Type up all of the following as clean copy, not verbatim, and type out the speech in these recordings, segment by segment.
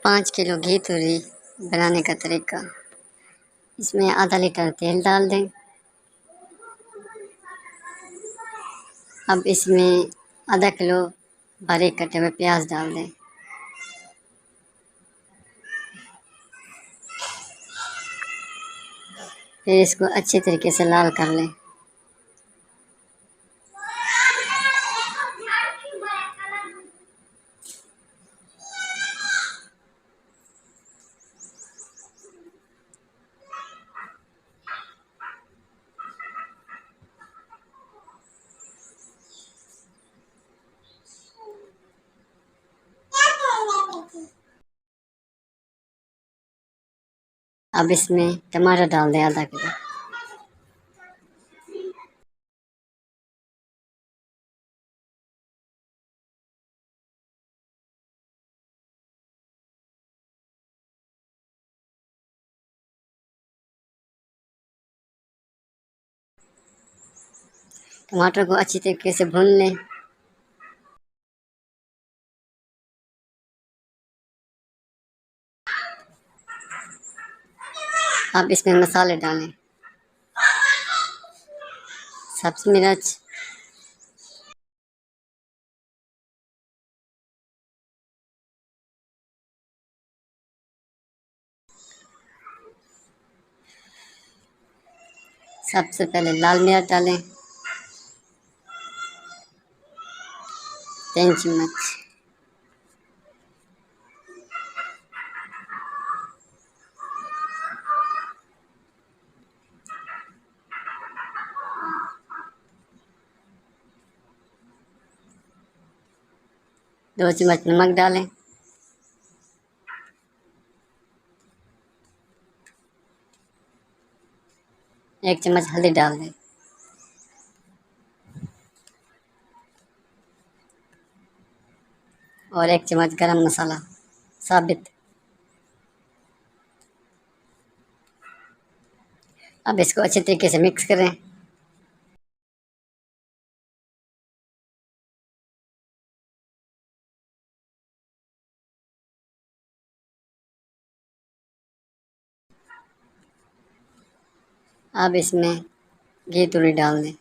5 kilo घी तूरी बनाने का तरीका। इसमें आधा लीटर तेल डाल दें। अब इसमें आधा किलो बारीक कटे हुए प्याज डाल दें। फिर इसको अच्छी तरीके से लाल कर लें। अब इसमें टमाटर डाल दें आधा किलो। टमाटर को अच्छी तरीके से भून लें। अब इसमें मसाले डालें। सब्ज़ मिर्च, सबसे पहले लाल मिर्च डालें 3 चम्मच। दो चम्मच नमक डालें। 1 चम्मच हल्दी डाल दें। और 1 चम्मच गरम मसाला साबित। अब इसको अच्छे तरीके से मिक्स करें। अब इसमें घी तूरी डाल दें।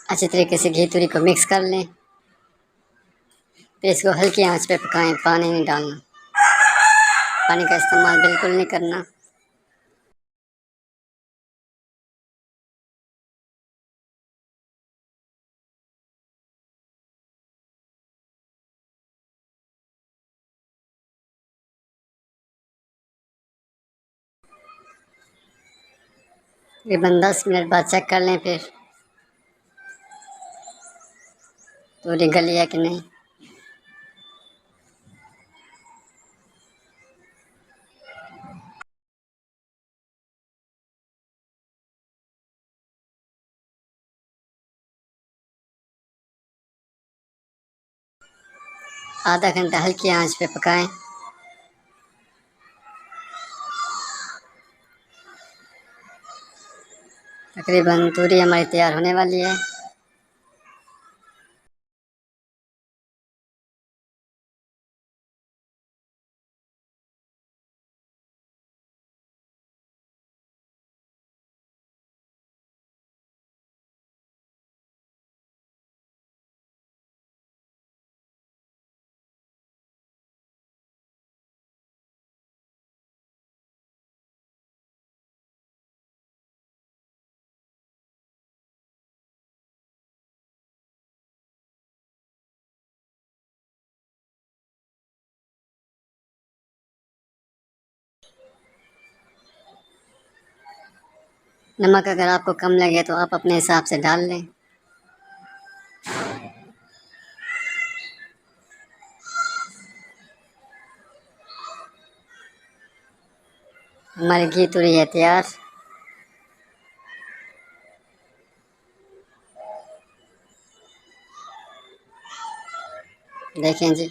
अच्छे तरीके से घी तूरी को मिक्स कर लें। फिर इसको हल्की आंच पे पकाएं, पानी नहीं डालना। पानी का इस्तेमाल बिल्कुल नहीं करना। तकरीबन 10 मिनट बाद चेक कर लें फिर तूरी गली है कि नहीं। आधा घंटा हल्की आंच पे पकाएं। तकरीबन तूरी हमारी तैयार होने वाली है। नमक अगर आपको कम लगे तो आप अपने हिसाब से डाल लें। हमारी घी तुरी है तैयार। देखें जी।